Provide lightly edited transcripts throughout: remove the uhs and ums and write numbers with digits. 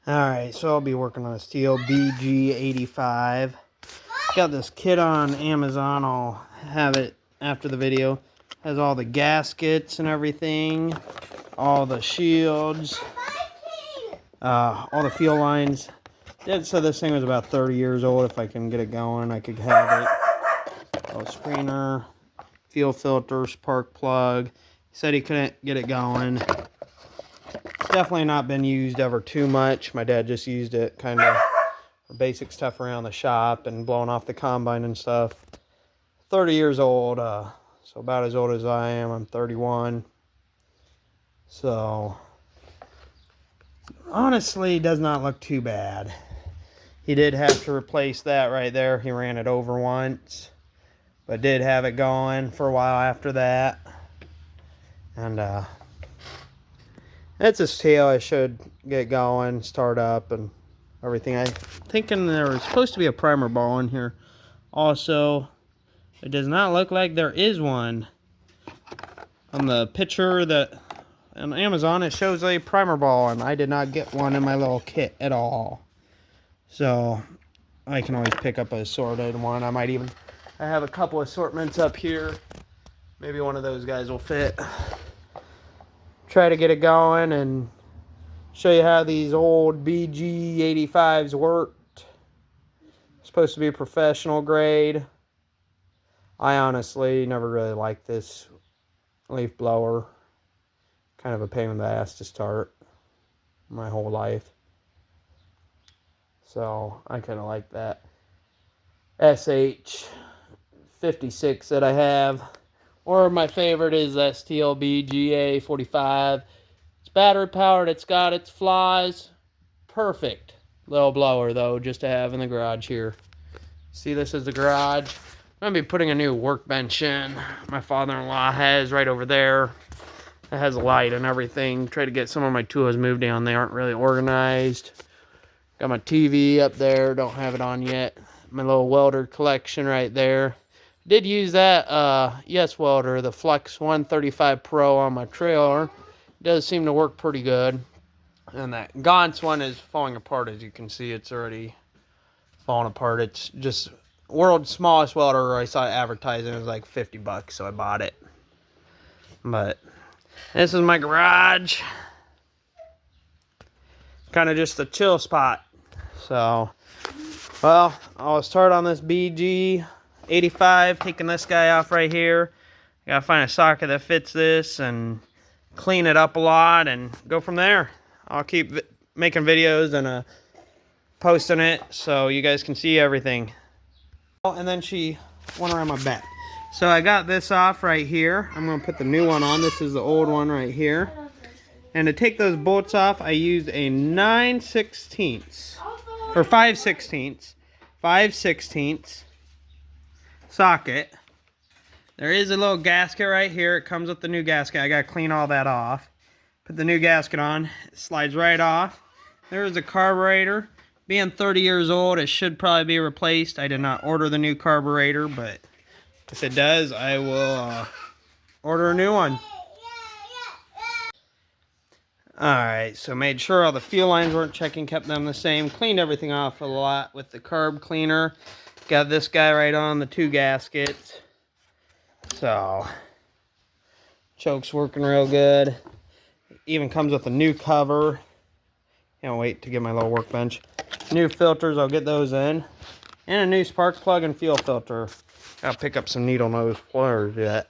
Alright, so I'll be working on a Stihl BG85. Got this kit on Amazon. I'll have it after the video. Has all the gaskets and everything, all the shields, all the fuel lines. Dad said this thing was about 30 years old. If I can get it going, I could have it. Oh, screener, fuel filter, spark plug. He said he couldn't get it going. Definitely not been used ever too much. My dad just used it kind of for basic stuff around the shop and blowing off the combine and stuff. 30 years old, so about as old as I am. I'm 31. So honestly, does not look too bad. He did have to replace that right there. He ran it over once, but did have it going for a while after that. And it's a Stihl. I should get going, start up, and everything. I'm thinking there was supposed to be a primer ball in here. Also, it does not look like there is one. On the picture that on Amazon, it shows a primer ball, and I did not get one in my little kit at all. So I can always pick up a assorted one. I have a couple assortments up here. Maybe one of those guys will fit. Try to get it going and show you how these old BG85s worked. Supposed to be professional grade. I honestly never really liked this leaf blower. Kind of a pain in the ass to start my whole life. So I kind of like that SH56 that I have. Or my favorite is that Stihl BGA45. It's battery powered. It's got its flaws. Perfect little blower though, just to have in the garage here. See, this is the garage. I'm gonna be putting a new workbench in. My father-in-law has right over there. It has a light and everything. Try to get some of my tools moved down. They aren't really organized. Got my TV up there. Don't have it on yet. My little welder collection right there. Did use that Yes welder, the Flex 135 Pro on my trailer. It does seem to work pretty good. And that Gaunt's one is falling apart. As you can see, it's already falling apart. It's just world's smallest welder. I saw it advertising. It was like 50 bucks, so I bought it. But this is my garage. Kind of just a chill spot. So, well, I'll start on this BG85, taking this guy off right here. Gotta find a socket that fits this and clean it up a lot and go from there. I'll keep making videos and posting it so you guys can see everything. And then she went around my back. So I got this off right here. I'm gonna put the new one on. This is the old one right here. And to take those bolts off, I used a 9/16 or 5/16 socket. There is a little gasket right here. It comes with the new gasket. I gotta clean all that off. Put the new gasket on. It slides right off. There's a carburetor. Being 30 years old, it should probably be replaced. I did not order the new carburetor, but if it does, I will order a new one. Alright, so made sure all the fuel lines weren't checking, kept them the same. Cleaned everything off a lot with the carb cleaner. Got this guy right on the two gaskets. So, choke's working real good. Even comes with a new cover. Can't wait to get my little workbench. New filters, I'll get those in. And a new spark plug and fuel filter. Gotta pick up some needle nose pliers yet.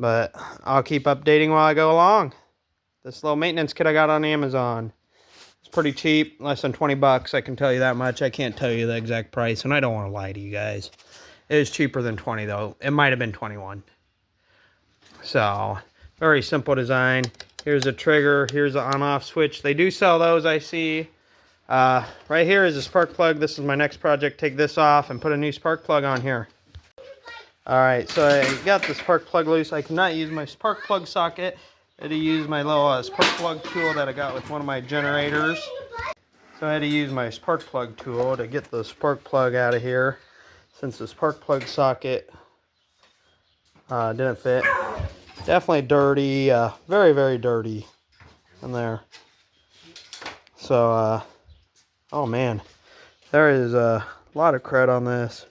But I'll keep updating while I go along. This little maintenance kit I got on Amazon. It's pretty cheap, less than 20 bucks, I can tell you that much. I can't tell you the exact price, and I don't want to lie to you guys. It is cheaper than 20 though. It might have been 21. So, very simple design. Here's a trigger, here's the on-off switch. They do sell those, I see. Right here is a spark plug. This is my next project. Take this off and put a new spark plug on here. Alright, so I got the spark plug loose. I cannot use my spark plug socket. I had to use my little spark plug tool that I got with one of my generators. So I had to use my spark plug tool to get the spark plug out of here, since the spark plug socket didn't fit. Definitely dirty, very, very dirty in there. So, oh man, there is a lot of crud on this.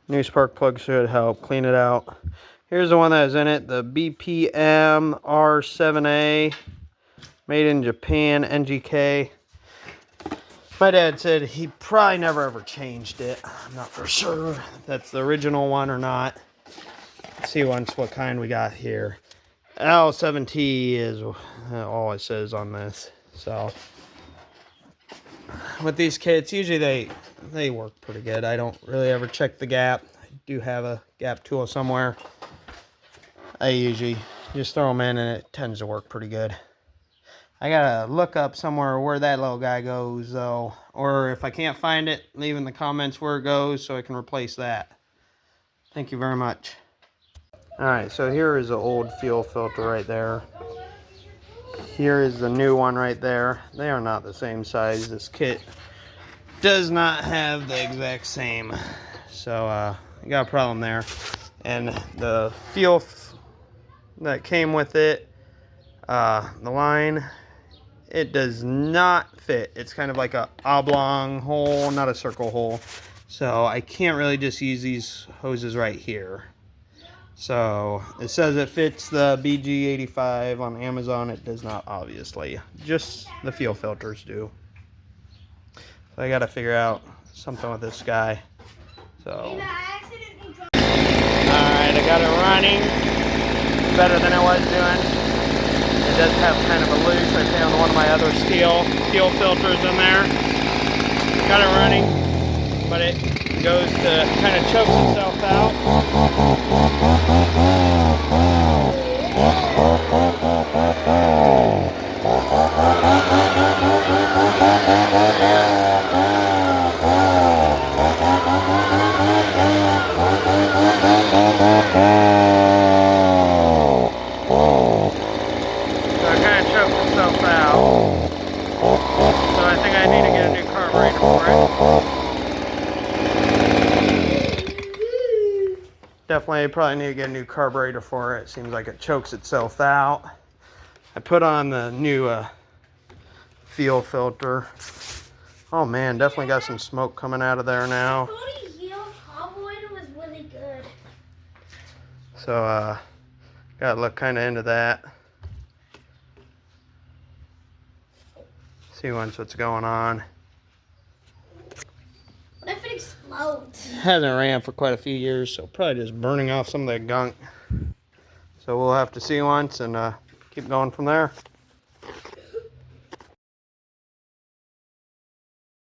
New spark plug should help clean it out. Here's the one that is in it, the BPM R7A, made in Japan, NGK. My dad said he probably never ever changed it. I'm not for sure if that's the original one or not. Let's see once what kind we got here. L7T is all it says on this. So with these kits, usually they work pretty good. I don't really ever check the gap. I do have a gap tool somewhere. I usually just throw them in and it tends to work pretty good. I gotta look up somewhere where that little guy goes though, or if I can't find it, leave in the comments where it goes so I can replace that. Thank you very much. Alright, so here is the old fuel filter right there. Here is the new one right there. They are not the same size. This kit does not have the exact same. So I got a problem there. And the fuel that came with it, the line, it does not fit. It's kind of like a oblong hole, not a circle hole. So I can't really just use these hoses right here. So it says it fits the BG85 on Amazon. It does not, obviously. Just the fuel filters do. So I got to figure out something with this guy. So alright, I got it running. Better than I was doing. It does have kind of a loose. I found one of my other Stihl fuel filters in there. Got it running, but it goes to kind of chokes itself out. So I think I need to get a new carburetor for it. Definitely probably need to get a new carburetor for it. Seems like it chokes itself out. I put on the new fuel filter. Oh man, definitely got some smoke coming out of there now. Was really good. So gotta look kind of into that. See what's going on. What if it explodes? Hasn't ran for quite a few years, so probably just burning off some of that gunk. So we'll have to see once and keep going from there.